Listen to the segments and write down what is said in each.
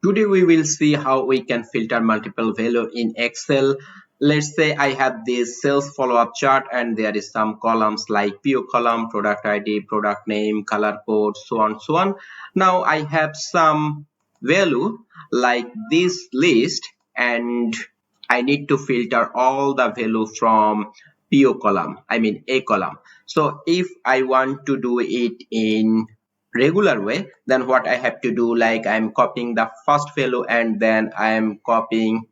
Today we will see how we can filter multiple value in Excel. Let's say I have this sales follow-up chart and there is some columns like PO column, product ID, product name, color code, so on so on. Now I have some value like this list and I need to filter all the value from PO column, I mean A column. So if I want to do it in regular way, then what I have to do, like I'm copying the first value and then I am copying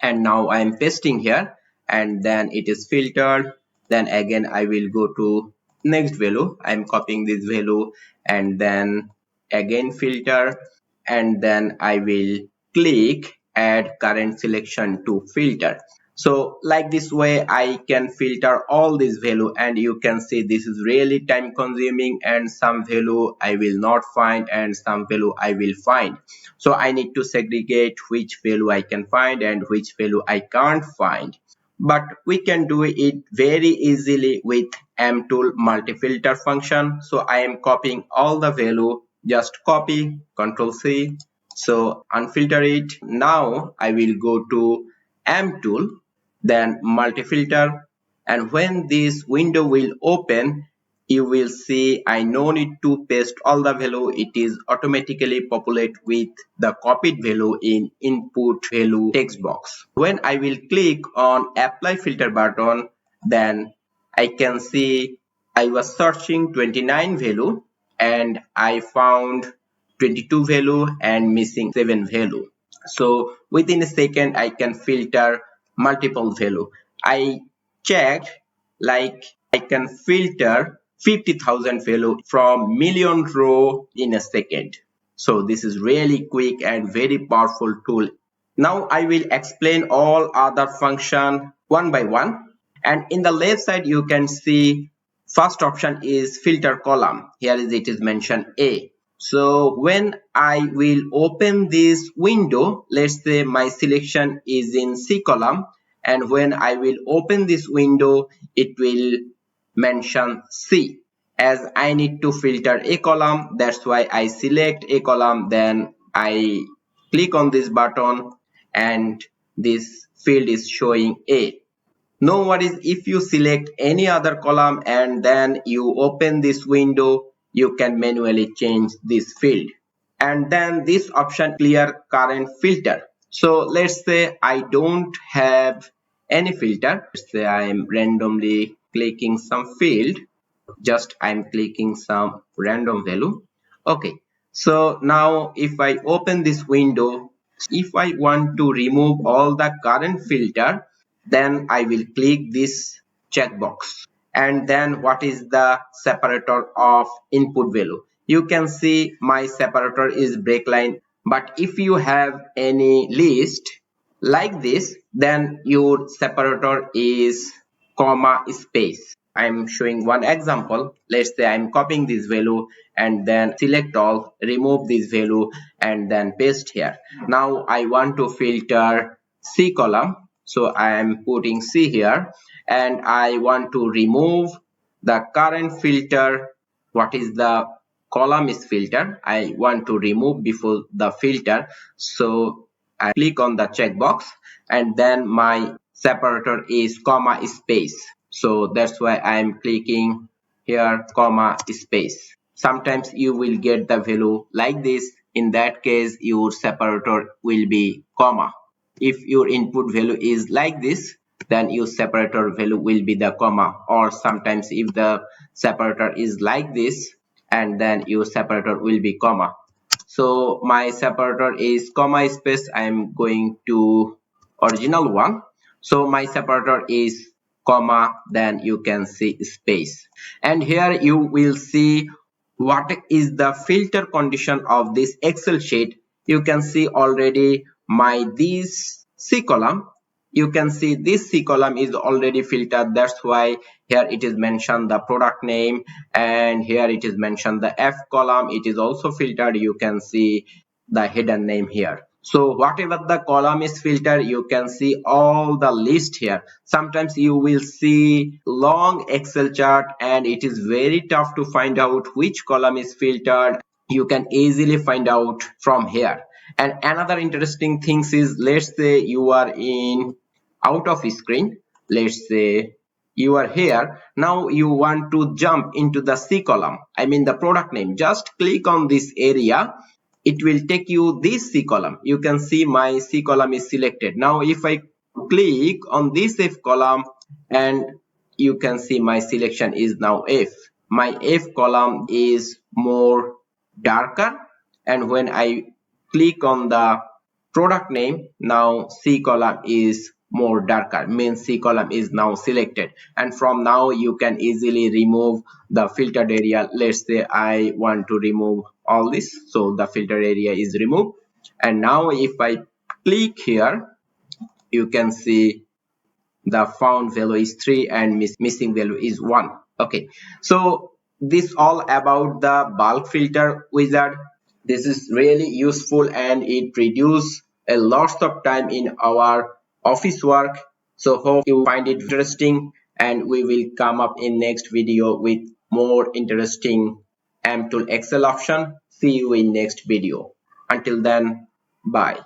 and now I am pasting here and then it is filtered. Then again I will go to next value, I am copying this value and then again filter, and then I will click add current selection to filter. So like this way I can filter all this value, and you can see this is really time consuming, and some value I will not find and some value I will find. So I need to segregate which value I can find and which value I can't find. But we can do it very easily with MTool multi-filter function. So I am copying all the value, just copy, Ctrl C. So unfilter it. Now I will go to MTool, then multi-filter, and when this window will open, you will see I no need to paste all the value. It is automatically populate with the copied value in input value text box. When I will click on apply filter button, then I can see I was searching 29 value and I found 22 value and missing 7 value. So within a second I can filter multiple value. I checked, like I can filter 50,000 value from million row in a second. So this is really quick and very powerful tool. Now I will explain all other function one by one, and in the left side you can see first option is filter column. Here it is mentioned A. So when I will open this window, let's say my selection is in C column, and when I will open this window it will mention C. As I need to filter a column, that's why I select a column, then I click on this button and this field is showing A. No worries if you select any other column and then you open this window, you can manually change this field. And then this option clear current filter. So let's say I don't have any filter. Let's say I am randomly clicking some field. Just I'm clicking some random value. Okay. So now if I open this window, if I want to remove all the current filter, then I will click this checkbox. And then what is the separator of input value? You can see my separator is break line, but if you have any list like this, then your separator is comma space. I'm showing one example. Let's say I'm copying this value and then select all, remove this value and then paste here. Now I want to filter C column, so I am putting C here, and I want to remove the current filter. What is the column is filter? I want to remove before the filter, so I click on the checkbox and then my separator is comma space. So that's why I'm clicking here comma space. Sometimes you will get the value like this. In that case your separator will be comma. If your input value is like this, then your separator value will be the comma, or sometimes if the separator is like this and then your separator will be comma. So my separator is comma space. I am going to original one. So my separator is comma, then you can see space, and here you will see what is the filter condition of this Excel sheet. You can see already my this C column, you can see this C column is already filtered. That's why here it is mentioned the product name, and here it is mentioned the F column, it is also filtered. You can see the hidden name here. So whatever the column is filtered, you can see all the list here. Sometimes you will see long Excel chart and it is very tough to find out which column is filtered. You can easily find out from here. And another interesting things is, let's say you are in out of screen, let's say you are here, now you want to jump into the C column, I mean the product name. Just click on this area, it will take you this C column. You can see my C column is selected. Now if I click on this F column, and you can see my selection is now F. My F column is more darker, and when I click on the product name, now C column is more darker, means C column is now selected. And from now you can easily remove the filtered area. Let's say I want to remove all this, so the filter area is removed. And now if I click here, you can see the found value is 3 and missing value is 1. Okay, so this all about the bulk filter wizard. This is really useful and it reduces a lot of time in our office work. So hope you find it interesting, and we will come up in next video with more interesting MTool Excel option. See you in next video. Until then, bye.